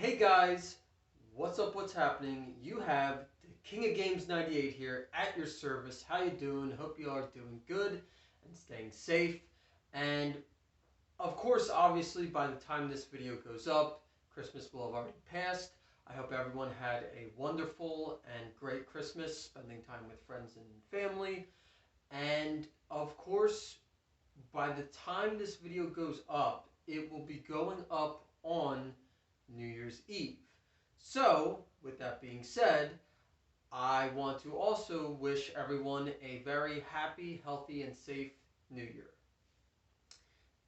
Hey guys, what's up, what's happening? You have the King of Games 98 here at your service. How you doing? Hope you are doing good and staying safe. And of course, obviously, by the time this video goes up, Christmas will have already passed. I hope everyone had a wonderful and great Christmas, spending time with friends and family. And of course, by the time this video goes up, it will be going up on New Year's Eve. So, with that being said, I want to also wish everyone a very happy, healthy, and safe New Year.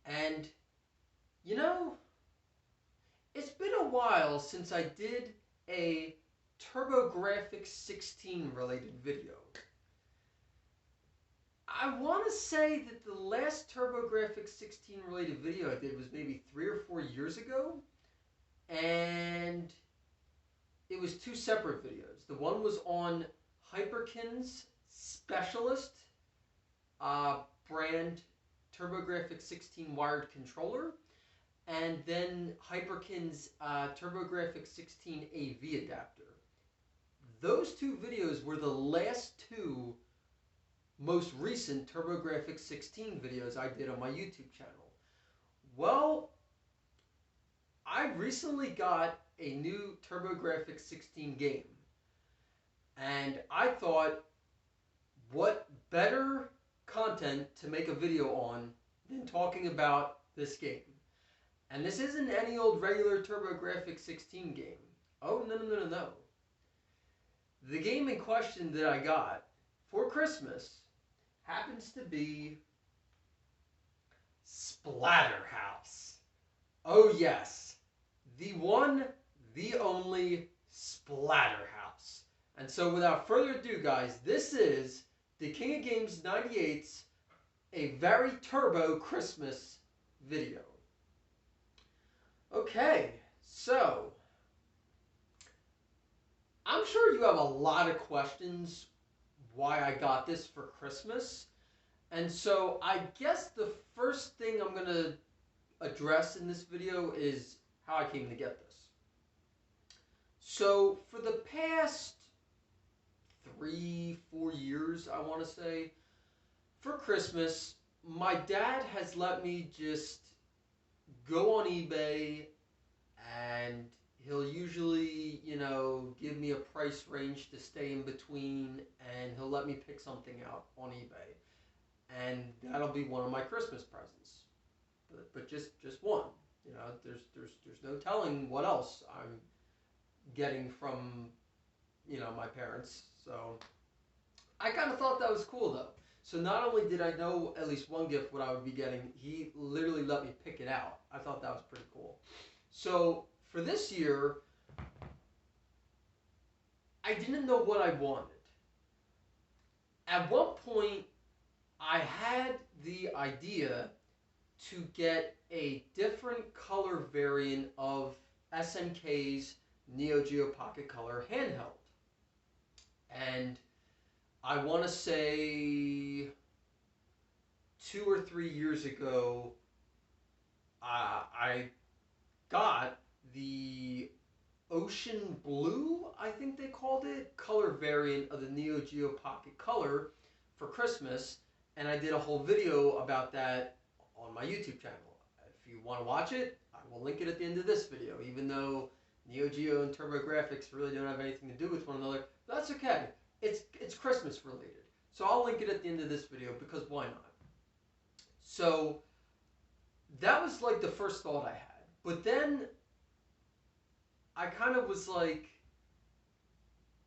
And, you know, it's been a while since I did a TurboGrafx 16 related video. I want to say that the last TurboGrafx 16 related video I did was maybe 3 or 4 years ago. And it was two separate videos. The one was on Hyperkin's Specialist brand TurboGrafx 16 wired controller, and then Hyperkin's TurboGrafx 16 AV adapter. Those two videos were the last two most recent TurboGrafx 16 videos I did on my YouTube channel. Well, I recently got a new TurboGrafx 16 game, and I thought, what better content to make a video on than talking about this game. And this isn't any old regular TurboGrafx 16 game. Oh, no. The game in question that I got for Christmas happens to be Splatterhouse. Oh yes, the one, the only Splatterhouse. And so without further ado, guys, this is the King of Games 98's A Very Turbo Christmas video. Okay, so I'm sure you have a lot of questions why I got this for Christmas. And so I guess the first thing I'm going to address in this video is how I came to get this. So for the past 3-4 years, I want to say, for Christmas, my dad has let me just go on eBay, and he'll usually, give me a price range to stay in between, and he'll let me pick something out on eBay. And that'll be one of my Christmas presents. But just one. There's no telling what else I'm getting from, my parents. So I kind of thought that was cool, though. So not only did I know at least one gift what I would be getting, he literally let me pick it out. I thought that was pretty cool. So for this year, I didn't know what I wanted. At one point, I had the idea to get a different color variant of SNK's Neo Geo Pocket Color handheld. And I want to say 2 or 3 years ago, I got the Ocean Blue, I think they called it, color variant of the Neo Geo Pocket Color for Christmas, and I did a whole video about that on my YouTube channel. If you want to watch it, I will link it at the end of this video, even though Neo Geo and TurboGrafx really don't have anything to do with one another. That's okay. It's Christmas related. So I'll link it at the end of this video, because why not? So that was like the first thought I had. But then I kind of was like,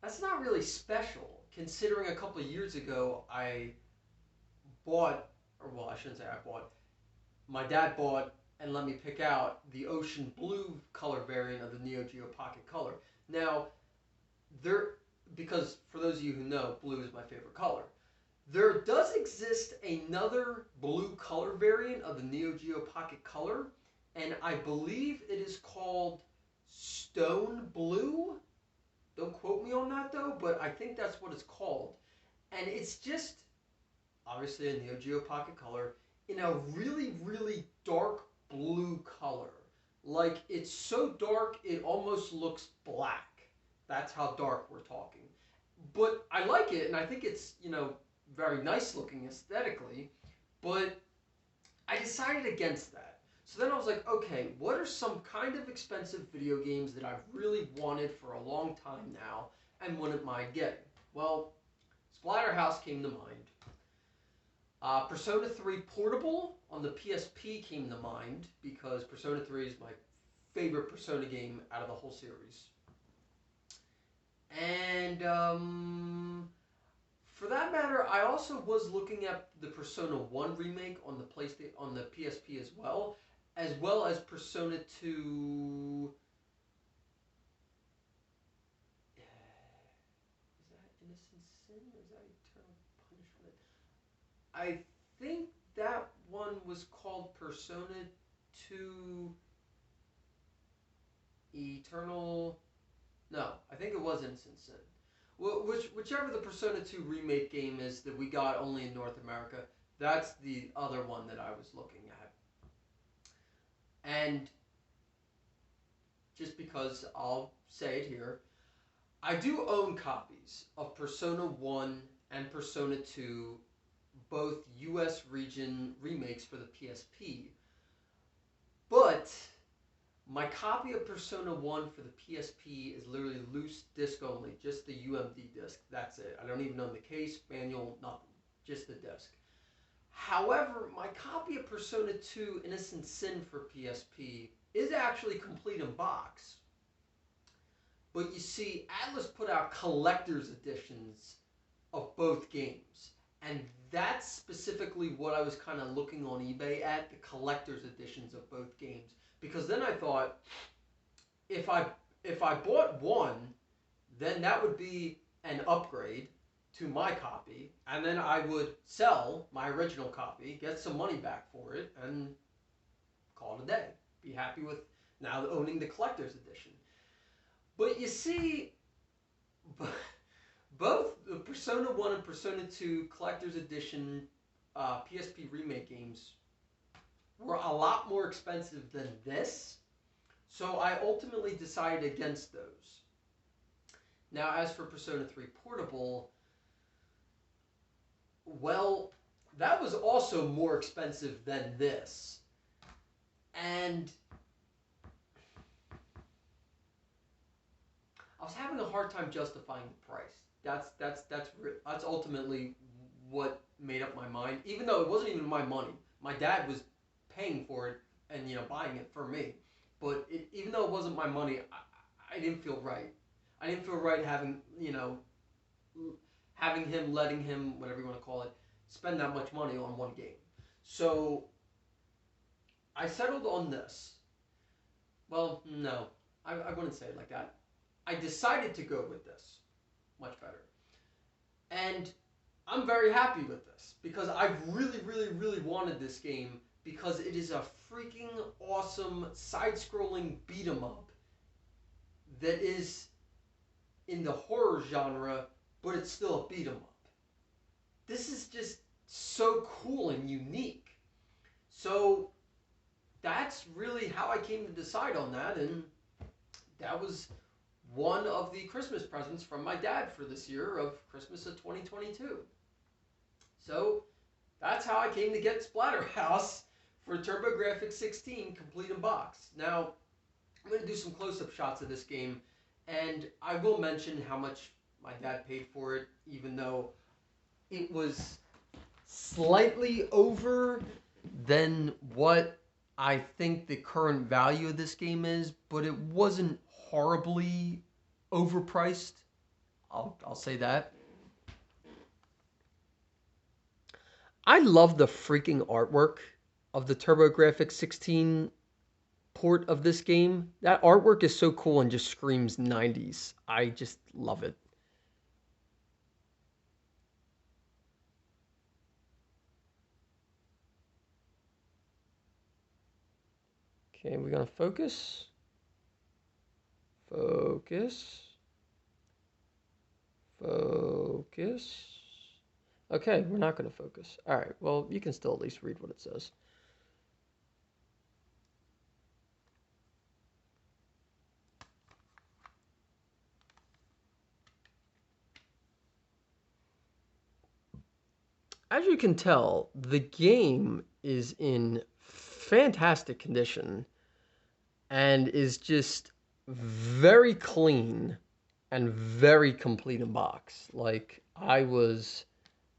that's not really special, considering a couple of years ago I bought, or well, I shouldn't say I bought, my dad bought and let me pick out the Ocean Blue color variant of the Neo Geo Pocket Color. Now, because for those of you who know, blue is my favorite color. There does exist another blue color variant of the Neo Geo Pocket Color, and I believe it is called Stone Blue. Don't quote me on that though, but I think that's what it's called. And it's just, obviously, a Neo Geo Pocket Color in a really, really dark blue color. Like it's so dark it almost looks black. That's how dark we're talking. But I like it and I think it's, very nice looking aesthetically, but I decided against that. So then I was like, okay, what are some kind of expensive video games that I've really wanted for a long time now and wouldn't mind getting? Well, Splatterhouse came to mind. Persona 3 Portable on the PSP came to mind because Persona 3 is my favorite Persona game out of the whole series. And for that matter, I also was looking at the Persona 1 remake on the PlayStation on the PSP as well as Persona 2. Is that Innocent Sin or is that Eternal Punishment? I think that one was called Persona 2 Eternal. No, I think it was Innocent Sin. Whichever the Persona 2 remake game is that we got only in North America, that's the other one that I was looking at. And just because I'll say it here, I do own copies of Persona 1 and Persona 2, both US region remakes for the PSP. But my copy of Persona 1 for the PSP is literally loose disc only, just the UMD disc. That's it. I don't even own the case, manual, nothing. Just the disc. However, my copy of Persona 2 Innocent Sin for PSP is actually complete in box. But you see, Atlas put out collector's editions of both games. And that's specifically what I was kind of looking on eBay at, the collector's editions of both games. Because then I thought, if I bought one, then that would be an upgrade to my copy, and then I would sell my original copy, get some money back for it, and call it a day. Be happy with now owning the collector's edition. But you see, both the Persona 1 and Persona 2 collector's edition PSP remake games were a lot more expensive than this, so I ultimately decided against those. Now, as for Persona 3 Portable, well, that was also more expensive than this. And I was having a hard time justifying the price. That's ultimately what made up my mind. Even though it wasn't even my money, my dad was paying for it and buying it for me. But even though it wasn't my money, I didn't feel right. I didn't feel right having letting him, whatever you want to call it, spend that much money on one game. So I settled on this. Well, no, I wouldn't say it like that. I decided to go with this. Much better. And I'm very happy with this because I've really, really, really wanted this game because it is a freaking awesome side-scrolling beat-em-up that is in the horror genre, but it's still a beat-em-up. This is just so cool and unique. So that's really how I came to decide on that, and that was one of the Christmas presents from my dad for this year of Christmas of 2022. So that's how I came to get Splatterhouse for TurboGrafx 16 complete in box. Now, I'm going to do some close-up shots of this game, and I will mention how much my dad paid for it, even though it was slightly over than what I think the current value of this game is, but it wasn't horribly overpriced. I'll say that. I love the freaking artwork of the TurboGrafx 16 port of this game. That artwork is so cool and just screams 90s. I just love it. Okay, we're going to focus. Focus. Focus. Okay, we're not going to focus. All right, well, you can still at least read what it says. as you can tell, the game is in fantastic condition and is just very clean and very complete in box. Like, I was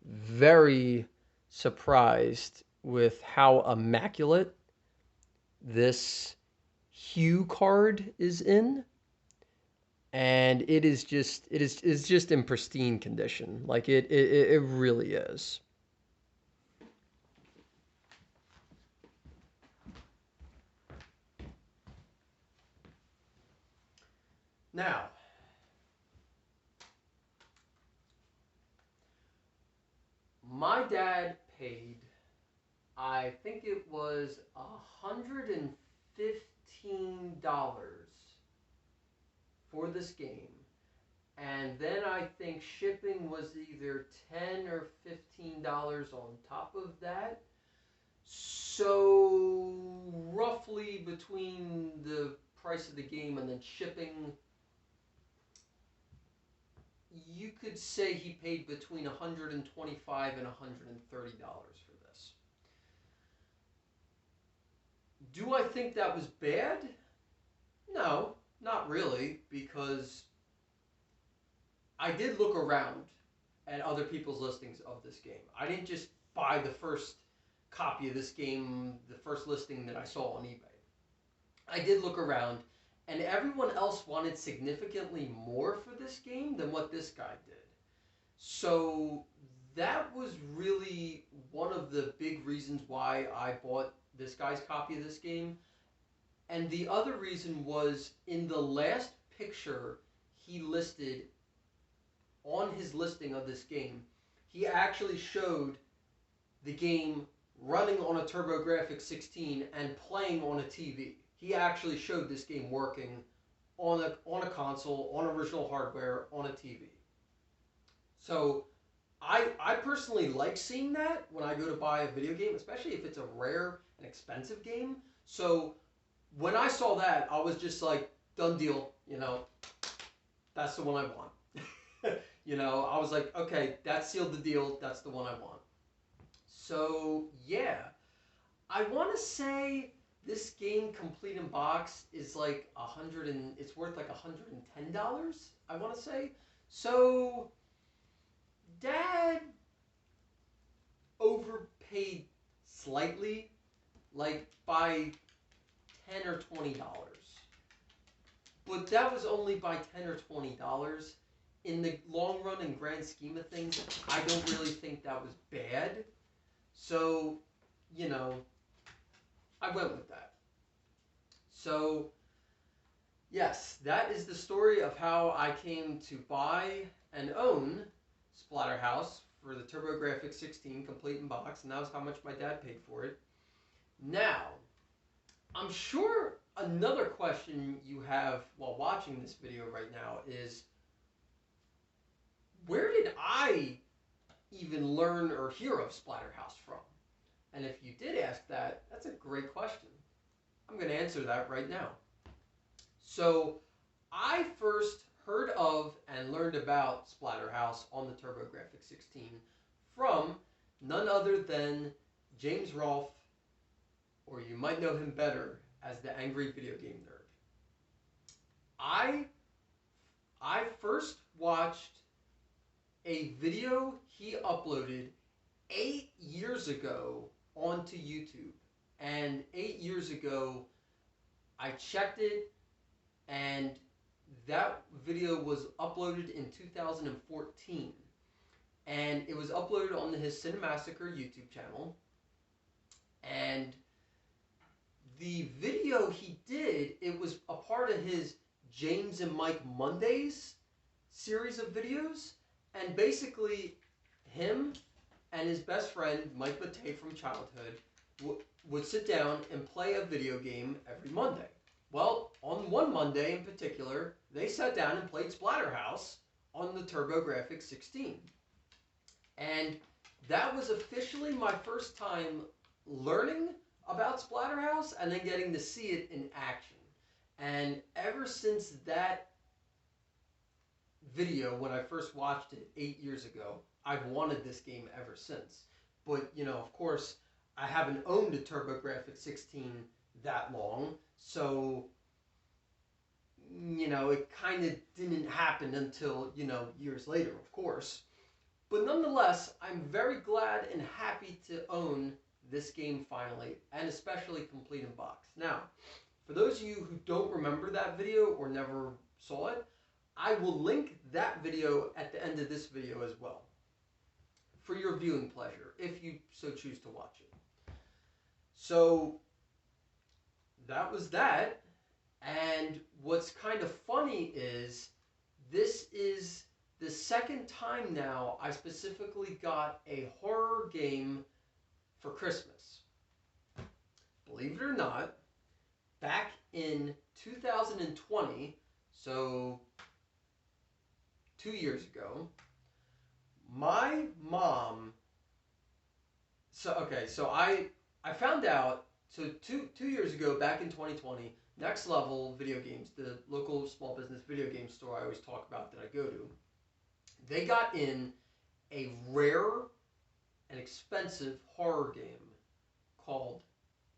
very surprised with how immaculate this hue card is in, and it is just in pristine condition. Like, it really is. Now, my dad paid, I think it was $115 for this game. And then I think shipping was either $10 or $15 on top of that. So roughly between the price of the game and then shipping, you could say he paid between $125 and $130 for this. Do I think that was bad? No, not really, because I did look around at other people's listings of this game. I didn't just buy the first copy of this game, the first listing that I saw on eBay. I did look around, and everyone else wanted significantly more for this game than what this guy did. So that was really one of the big reasons why I bought this guy's copy of this game. And the other reason was in the last picture he listed on his listing of this game, he actually showed the game running on a TurboGrafx 16 and playing on a TV. He actually showed this game working on a console, on original hardware, on a TV. So I personally like seeing that when I go to buy a video game, especially if it's a rare and expensive game. So when I saw that, I was just like, done deal, that's the one I want. I was like, okay, that sealed the deal, that's the one I want. So yeah, I want to say this game complete in box is like it's worth like $110, I want to say. So Dad overpaid slightly, like by $10 or $20. But that was only by $10 or $20. In the long run and grand scheme of things, I don't really think that was bad. So, I went with that. So, yes, that is the story of how I came to buy and own Splatterhouse for the TurboGrafx 16 complete in box, and that was how much my dad paid for it. Now, I'm sure another question you have while watching this video right now is, where did I even learn or hear of Splatterhouse from? And if you did ask that, that's a great question. I'm going to answer that right now. So, I first heard of and learned about Splatterhouse on the TurboGrafx 16 from none other than James Rolfe, or you might know him better as the Angry Video Game Nerd. I first watched a video he uploaded 8 years ago onto YouTube. And 8 years ago, I checked it, and that video was uploaded in 2014. And it was uploaded on his Cinemassacre YouTube channel. And the video he did, it was a part of his James and Mike Mondays series of videos. And basically, him and his best friend, Mike Matei from childhood, would sit down and play a video game every Monday. Well, on one Monday in particular, they sat down and played Splatterhouse on the TurboGrafx 16. And that was officially my first time learning about Splatterhouse and then getting to see it in action. And ever since that video, when I first watched it 8 years ago, I've wanted this game ever since. But, you know, of course, I haven't owned a TurboGrafx 16 that long, so, you know, it kind of didn't happen until, you know, years later, of course. But nonetheless, I'm very glad and happy to own this game finally, and especially complete in box. Now, for those of you who don't remember that video or never saw it, I will link that video at the end of this video as well, for your viewing pleasure, if you so choose to watch it. So, that was that. And what's kind of funny is, this is the second time now I specifically got a horror game for Christmas. Believe it or not, back in 2020, so 2 years ago, my mom, so I found out, so two years ago, back in 2020, Next Level Video Games, the local small business video game store I always talk about that I go to, they got in a rare and expensive horror game called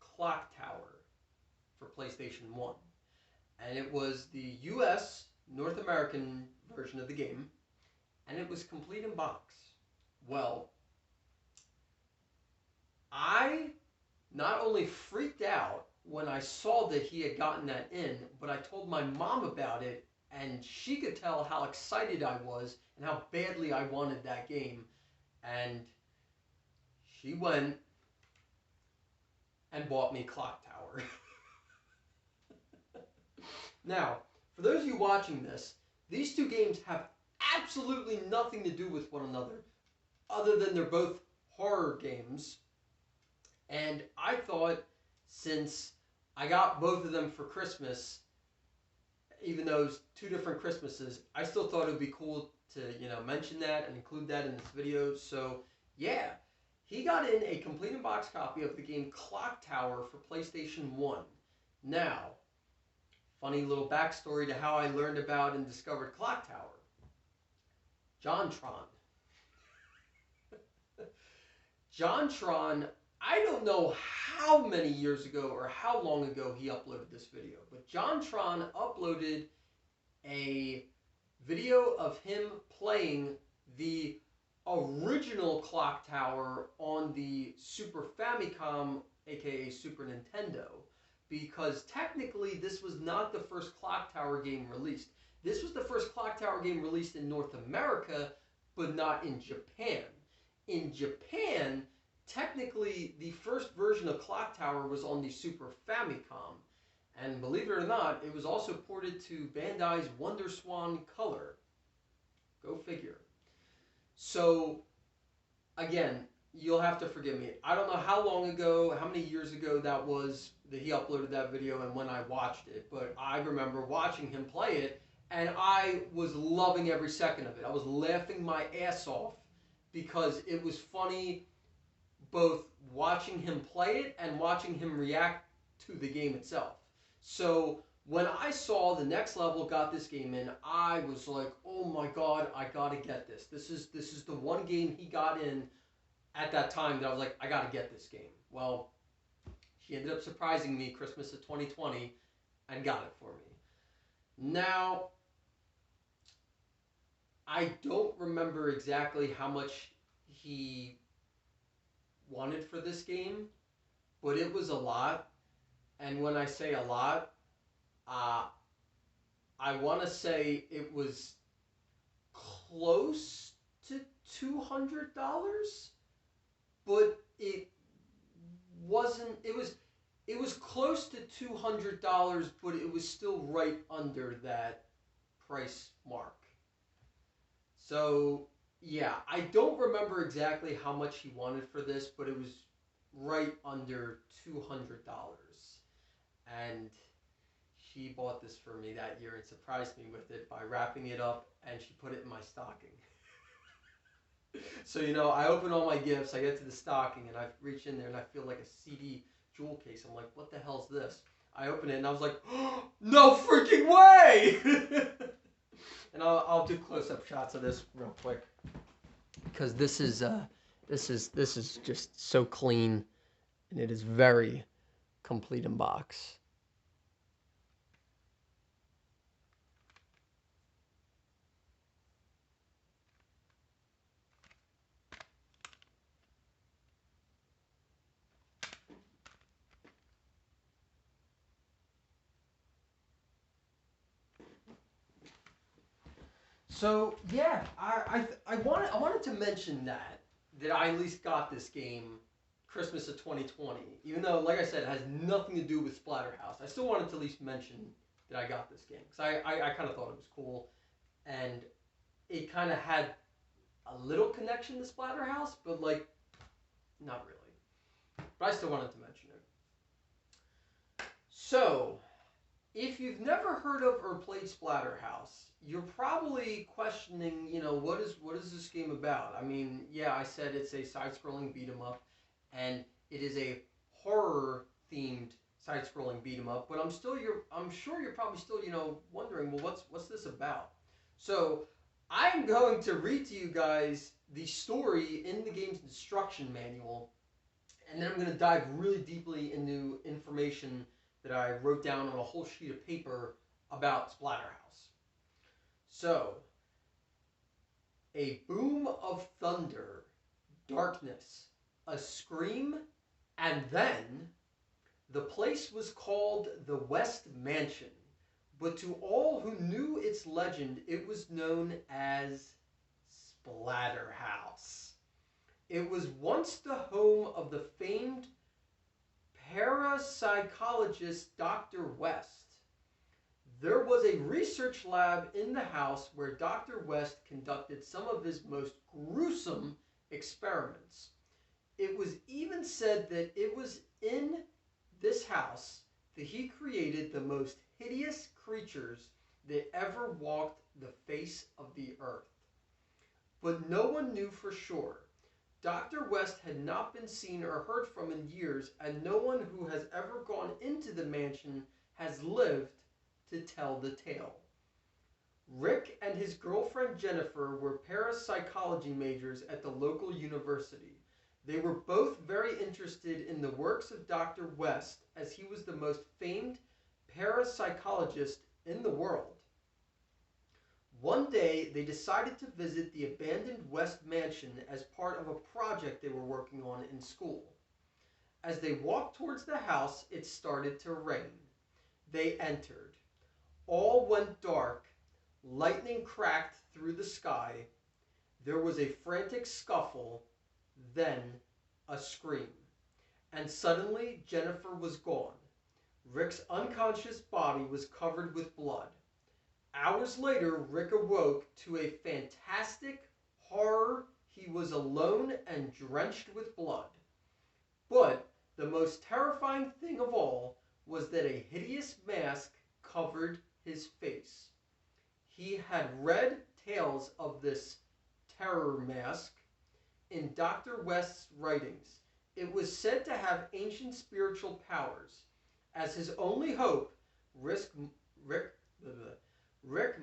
Clock Tower for PlayStation 1. And it was the US, North American version of the game, and it was complete in box. Well, I not only freaked out when I saw that he had gotten that in, but I told my mom about it, and she could tell how excited I was and how badly I wanted that game. And she went and bought me Clock Tower. Now, for those of you watching this, these two games have absolutely nothing to do with one another, other than they're both horror games. And I thought, since I got both of them for Christmas, even though it's two different Christmases, I still thought it would be cool to, you know, mention that and include that in this video. So, yeah, he got in a complete in box copy of the game Clock Tower for PlayStation 1. Now, funny little backstory to how I learned about and discovered Clock Tower. JonTron. JonTron, I don't know how many years ago or how long ago he uploaded this video, but JonTron uploaded a video of him playing the original Clock Tower on the Super Famicom, aka Super Nintendo, because technically this was not the first Clock Tower game released. This was the first Clock Tower game released in North America, but not in Japan. In Japan, technically the first version of Clock Tower was on the Super Famicom. And believe it or not, it was also ported to Bandai's WonderSwan Color. Go figure. So, again, you'll have to forgive me. I don't know how long ago, how many years ago that was that he uploaded that video and when I watched it, but I remember watching him play it, and I was loving every second of it. I was laughing my ass off because it was funny both watching him play it and watching him react to the game itself. So when I saw the Next Level got this game in, I was like, oh my god, I gotta get this. This is the one game he got in at that time that I was like, I gotta get this game. Well, she ended up surprising me Christmas of 2020 and got it for me. Now, I don't remember exactly how much he wanted for this game, but it was a lot. And when I say a lot, I want to say it was close to $200, but it wasn't. It was close to $200, but it was still right under that price mark. So yeah, I don't remember exactly how much he wanted for this, but it was right under $200. And she bought this for me that year and surprised me with it by wrapping it up, and she put it in my stocking. So, you know, I open all my gifts, I get to the stocking, and I reach in there and I feel like a CD jewel case. I'm like, what the hell's this? I open it and I was like, oh, no freaking way! And I'll do close-up shots of this real quick, because this is This is just so clean, and it is very complete in box. So yeah, I wanted to mention that I at least got this game Christmas of 2020. Even though, like I said, it has nothing to do with Splatterhouse. I still wanted to at least mention that I got this game because I kind of thought it was cool, and it kind of had a little connection to Splatterhouse, but like not really. But I still wanted to mention it. So if you've never heard of or played Splatterhouse, you're probably questioning, what is this game about? I mean, yeah, I said it's a side-scrolling beat 'em up, and it is a horror-themed side-scrolling beat 'em up. But I'm sure you're probably still, wondering, well, what's this about? So I'm going to read to you guys the story in the game's instruction manual, and then I'm going to dive really deeply into information that I wrote down on a whole sheet of paper about Splatterhouse. So, a boom of thunder, darkness, a scream, and then the place was called the West Mansion. But to all who knew its legend, it was known as Splatterhouse. It was once the home of the famed parapsychologist Dr. West. There was a research lab in the house where Dr. West conducted some of his most gruesome experiments. It was even said that it was in this house that he created the most hideous creatures that ever walked the face of the earth. But no one knew for sure. Dr. West had not been seen or heard from in years, and no one who has ever gone into the mansion has lived to tell the tale. Rick and his girlfriend Jennifer were parapsychology majors at the local university. They were both very interested in the works of Dr. West, as he was the most famed parapsychologist in the world. One day, they decided to visit the abandoned West Mansion as part of a project they were working on in school. As they walked towards the house, it started to rain. They entered. All went dark. Lightning cracked through the sky. There was a frantic scuffle, then a scream. And suddenly, Jennifer was gone. Rick's unconscious body was covered with blood. Hours later, Rick awoke to a fantastic horror. He was alone and drenched with blood. But the most terrifying thing of all was that a hideous mask covered his face. He had read tales of this terror mask in Dr. West's writings. It was said to have ancient spiritual powers. As his only hope, Rick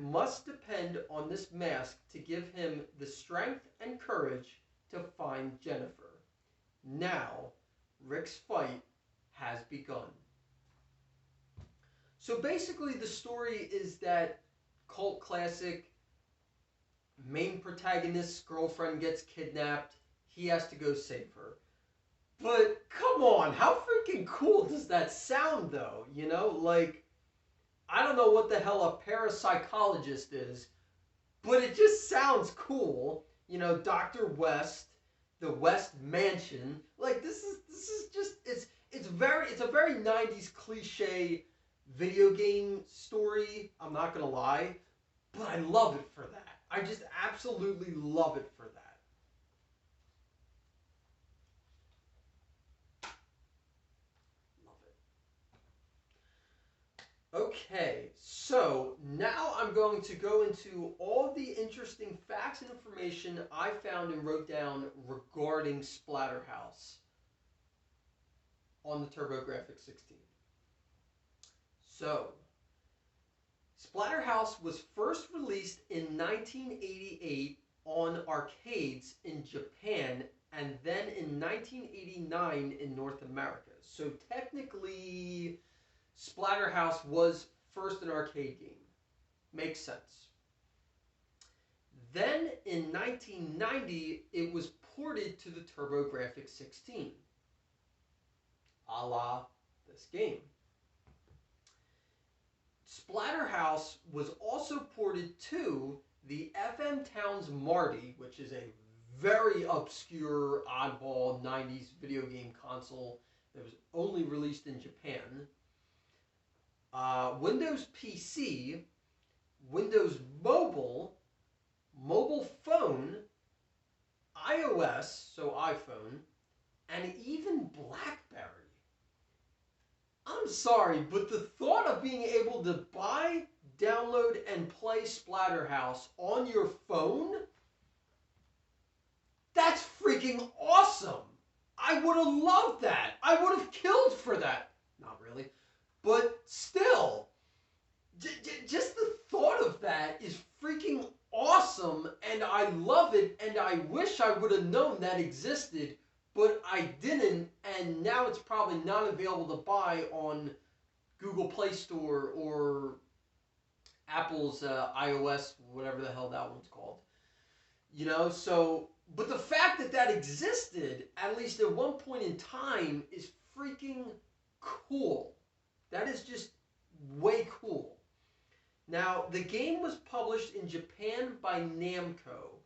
must depend on this mask to give him the strength and courage to find Jennifer. Now, Rick's fight has begun. So basically, the story is that cult classic main protagonist's girlfriend gets kidnapped. He has to go save her. But come on, how freaking cool does that sound, though? I don't know what the hell a parapsychologist is, but it just sounds cool. Dr. West, the West Mansion. Like this is just it's a very 90s cliche video game story. I'm not gonna lie, but I love it for that. I just absolutely love it for that. Love it. Okay, so now I'm going to go into all the interesting facts and information I found and wrote down regarding Splatterhouse on the TurboGrafx 16. So, Splatterhouse was first released in 1988 on arcades in Japan and then in 1989 in North America. So technically, Splatterhouse was first an arcade game. Makes sense. Then in 1990, it was ported to the TurboGrafx 16, a la this game. Splatterhouse was also ported to the FM Towns Marty, which is a very obscure, oddball 90s video game console that was only released in Japan. Windows PC, Windows Mobile, mobile phone, iOS, so iPhone, and even BlackBerry. I'm sorry, but the thought of being able to buy, download, and play Splatterhouse on your phone? That's freaking awesome! I would have loved that. I would have killed for that. Not really. But still, just the thought of that is freaking awesome, and I love it, and I wish I would have known that existed, but I didn't, and now it's probably not available to buy on Google Play Store or Apple's iOS, whatever the hell that one's called. You know, so, but the fact that that existed, at least at one point in time, is freaking cool. That is just way cool. Now, the game was published in Japan by Namco,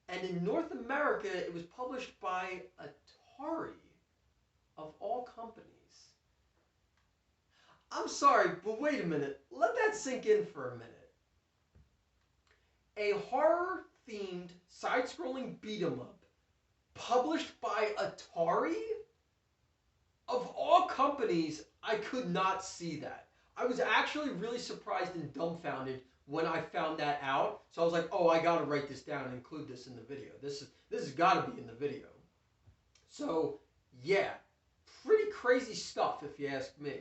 and in North America, it was published by Atari, of all companies. I'm sorry, but wait a minute. Let that sink in for a minute. A horror-themed, side-scrolling beat-em-up published by Atari? Of all companies, I could not see that. I was actually really surprised and dumbfounded when I found that out. So I was like, oh, I got to write this down and include this in the video. This has got to be in the video. So, yeah, pretty crazy stuff if you ask me.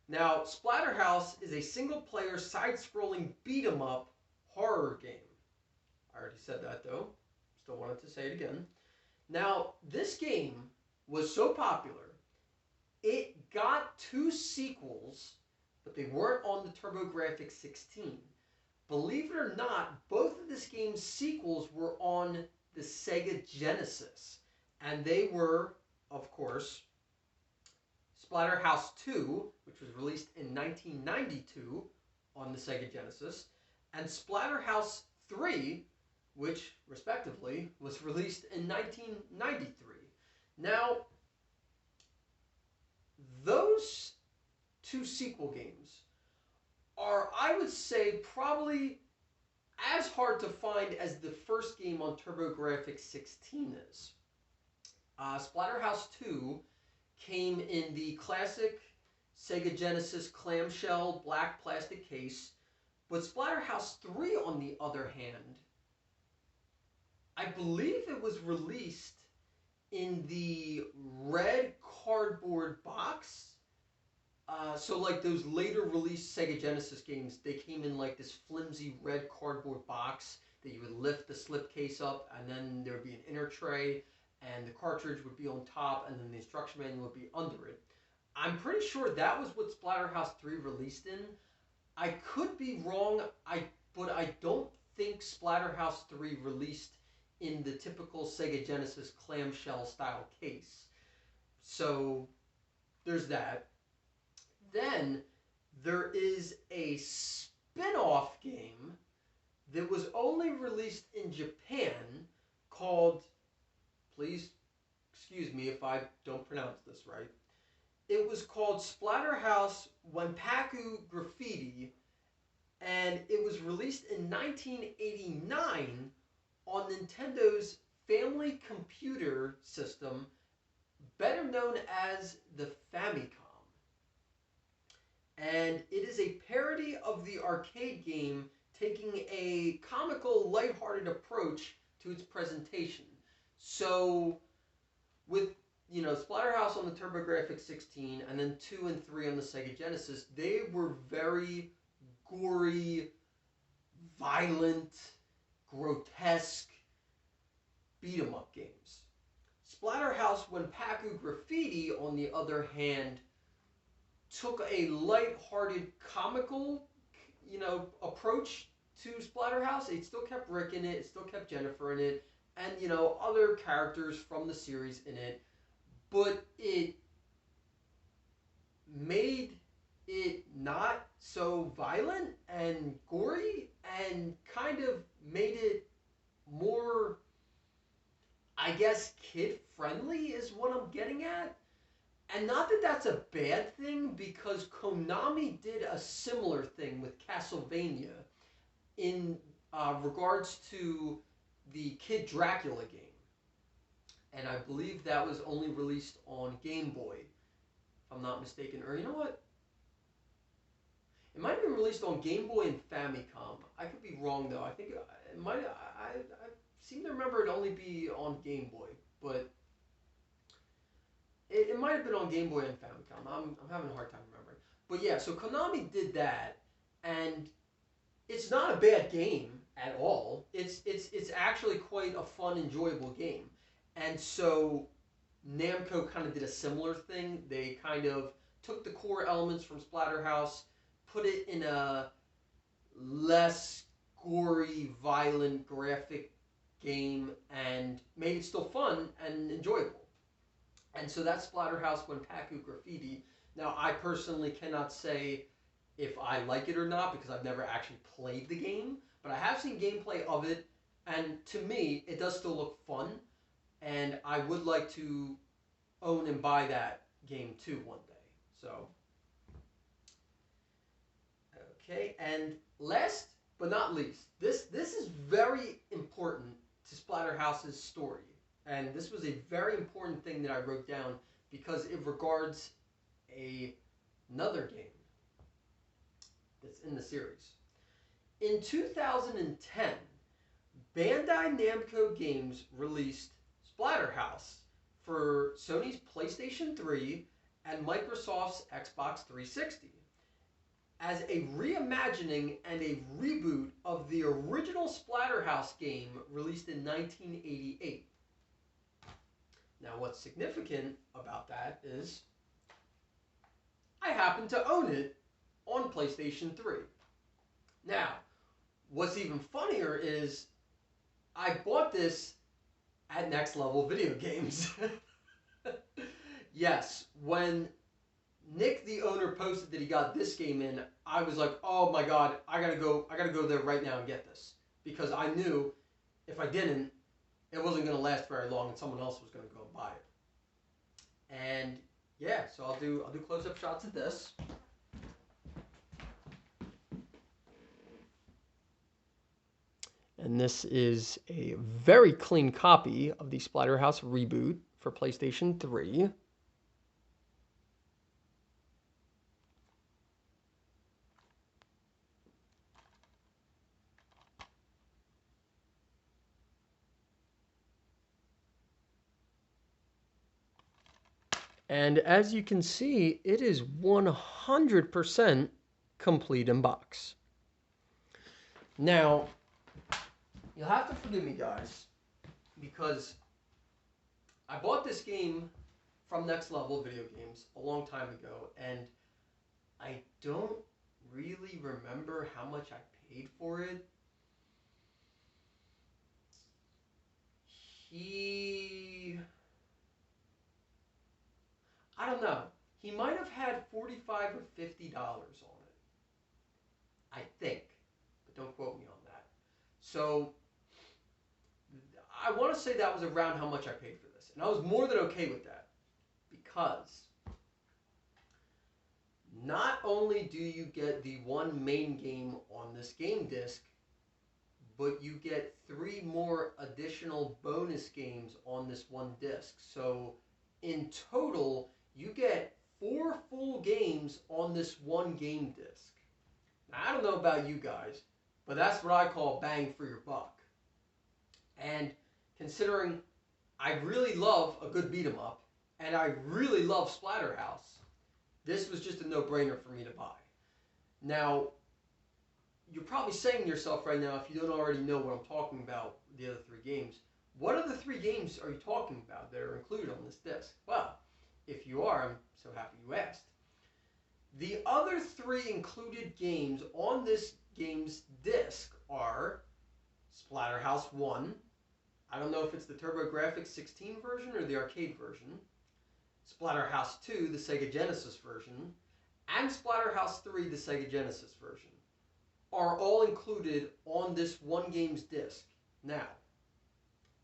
Now, Splatterhouse is a single-player, side-scrolling beat-em-up horror game. I already said that, though. Still wanted to say it again. Now, this game was so popular, it got 2 sequels, but they weren't on the TurboGrafx 16. Believe it or not, both of this game's sequels were on the Sega Genesis. And they were, of course, Splatterhouse 2, which was released in 1992 on the Sega Genesis, and Splatterhouse 3, which, respectively, was released in 1993. Now, those 2 sequel games are, I would say, probably as hard to find as the first game on TurboGrafx 16 is. Splatterhouse 2 came in the classic Sega Genesis clamshell black plastic case, but Splatterhouse 3, on the other hand, I believe it was released in the red cardboard box. So like those later released Sega Genesis games, they came in like this flimsy red cardboard box that you would lift the slipcase up, and then there would be an inner tray, and the cartridge would be on top, and then the instruction manual would be under it. I'm pretty sure that was what Splatterhouse 3 released in. I could be wrong, but I don't think Splatterhouse 3 released in the typical Sega Genesis clamshell style case. So there's that. Then there is a spin-off game that was only released in Japan called, please excuse me if I don't pronounce this right, it was called Splatterhouse Wanpaku Graffiti, and it was released in 1989 on Nintendo's Family Computer System, better known as the Famicom. And it is a parody of the arcade game, taking a comical, lighthearted approach to its presentation. So, with, you know, Splatterhouse on the TurboGrafx 16, and then 2 and 3 on the Sega Genesis, they were very gory, violent, grotesque beat-em-up games. Splatterhouse when Paku Graffiti, on the other hand, took a light-hearted, comical, approach to Splatterhouse. It still kept Rick in it. It still kept Jennifer in it, and other characters from the series in it. But it made it not so violent and gory, and kind of made it more, I guess, kid-friendly is what I'm getting at. And not that that's a bad thing, because Konami did a similar thing with Castlevania in regards to the Kid Dracula game. And I believe that was only released on Game Boy, if I'm not mistaken. Or you know what? It might have been released on Game Boy and Famicom. I could be wrong, though. I think it might. I seem to remember it only be on Game Boy, but it might have been on Game Boy and Famicom. I'm having a hard time remembering. But yeah, so Konami did that, and it's not a bad game at all. It's actually quite a fun, enjoyable game. And so Namco kind of did a similar thing. They kind of took the core elements from Splatterhouse, put it in a less gory, violent, graphic game, and made it still fun and enjoyable. And so that's Splatterhouse when Paku Graffiti. Now, I personally cannot say if I like it or not, because I've never actually played the game, but I have seen gameplay of it, and to me, it does still look fun, and I would like to own and buy that game too one day. So, okay, and last but not least, this is very important to Splatterhouse's story. And this was a very important thing that I wrote down because it regards another game that's in the series. In 2010, Bandai Namco Games released Splatterhouse for Sony's PlayStation 3 and Microsoft's Xbox 360 as a reimagining and a reboot of the original Splatterhouse game released in 1988. Now, what's significant about that is I happen to own it on PlayStation 3. Now, what's even funnier is I bought this at Next Level Video Games. Yes, when Nick, the owner, posted that he got this game in, I was like, oh my god, I gotta go there right now and get this. Because I knew if I didn't, it wasn't going to last very long, and someone else was going to go and buy it. And yeah, so I'll do close-up shots of this. And this is a very clean copy of the Splatterhouse reboot for PlayStation 3. And as you can see, it is 100% complete in box. Now, you'll have to forgive me, guys, because I bought this game from Next Level Video Games a long time ago, and I don't really remember how much I paid for it. I don't know. He might have had $45 or $50 on it. I think. But don't quote me on that. So, I want to say that was around how much I paid for this. And I was more than okay with that. Because not only do you get the one main game on this game disc, but you get 3 more additional bonus games on this one disc. So, in total, you get 4 full games on this one game disc. Now, I don't know about you guys, but that's what I call bang for your buck. And considering I really love a good beat 'em up, and I really love Splatterhouse, this was just a no-brainer for me to buy. Now, you're probably saying to yourself right now, if you don't already know what I'm talking about, the other 3 games, what other three games are you talking about that are included on this disc? Well, if you are, I'm so happy you asked. The other three included games on this game's disc are Splatterhouse 1. I don't know if it's the TurboGrafx 16 version or the arcade version. Splatterhouse 2, the Sega Genesis version, and Splatterhouse 3, the Sega Genesis version, are all included on this one game's disc. Now,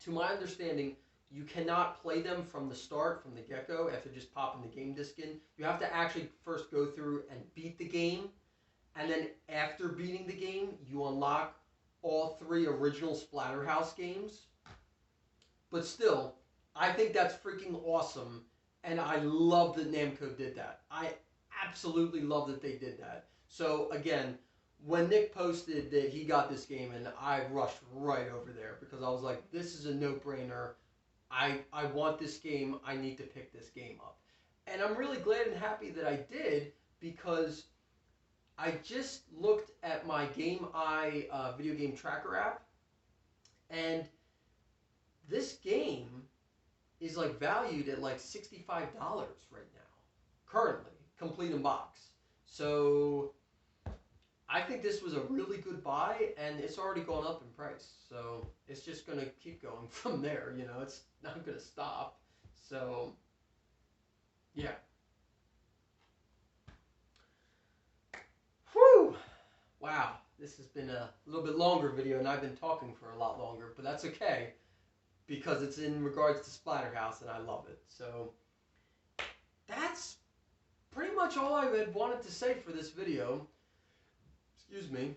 to my understanding, you cannot play them from the start, from the get-go, after just popping the game disc in. You have to actually first go through and beat the game, and then after beating the game, you unlock all three original Splatterhouse games. But still, I think that's freaking awesome, and I love that Namco did that. I absolutely love that they did that. So again, when Nick posted that he got this game, and I rushed right over there because I was like, this is a no-brainer. I want this game. I need to pick this game up. And I'm really glad and happy that I did, because I just looked at my Game Eye video game tracker app, and this game is like valued at like $65 right now, currently, complete in box. So I think this was a really good buy, and it's already gone up in price. So it's just going to keep going from there. You know, it's not going to stop. So, yeah. Whew! Wow, this has been a little bit longer video, and I've been talking for a lot longer, but that's okay, because it's in regards to Splatterhouse, and I love it. So that's pretty much all I had wanted to say for this video. Excuse me.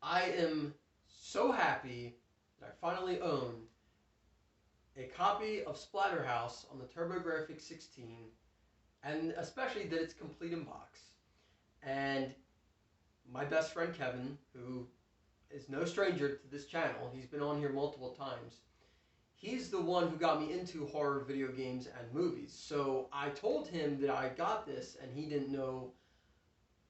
I am so happy that I finally own a copy of Splatterhouse on the TurboGrafx 16, and especially that it's complete in box. And my best friend Kevin, who is no stranger to this channel, he's been on here multiple times, he's the one who got me into horror video games and movies. So I told him that I got this, and he didn't know,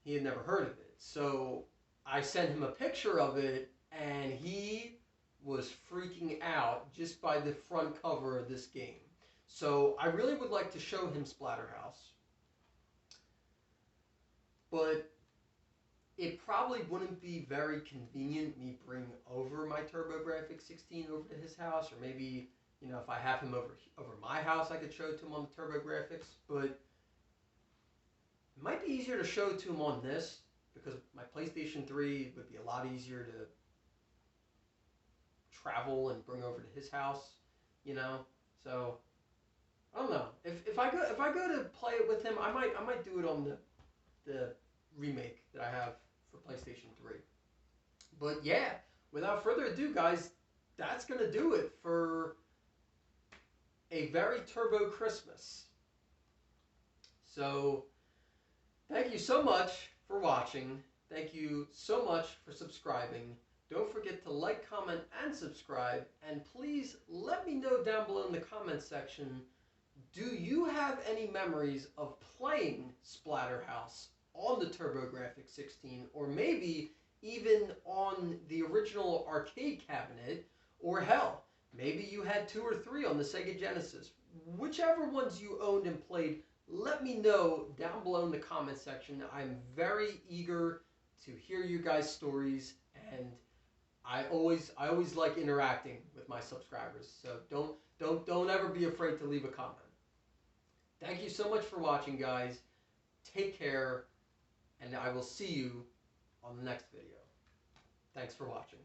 he had never heard of it. So I sent him a picture of it, and he was freaking out just by the front cover of this game. So I really would like to show him Splatterhouse, but it probably wouldn't be very convenient me bring over my TurboGrafx 16 over to his house, or maybe, you know, if I have him over my house, I could show it to him on the TurboGrafx. But it might be easier to show it to him on this, because my PlayStation 3 would be a lot easier to travel and bring over to his house, you know. So I don't know. If I go to play it with him, I might do it on the remake that I have for PlayStation 3. But yeah, without further ado, guys, that's gonna do it for a very turbo Christmas. So thank you so much for watching. Thank you so much for subscribing. Don't forget to like, comment, and subscribe. And please let me know down below in the comment section, do you have any memories of playing Splatterhouse on the TurboGrafx 16, or maybe even on the original arcade cabinet, or hell, maybe you had 2 or 3 on the Sega Genesis. Whichever ones you owned and played, let me know down below in the comment section. I'm very eager to hear you guys' stories, and I always like interacting with my subscribers. So don't ever be afraid to leave a comment. Thank you so much for watching, guys. Take care, and I will see you on the next video. Thanks for watching.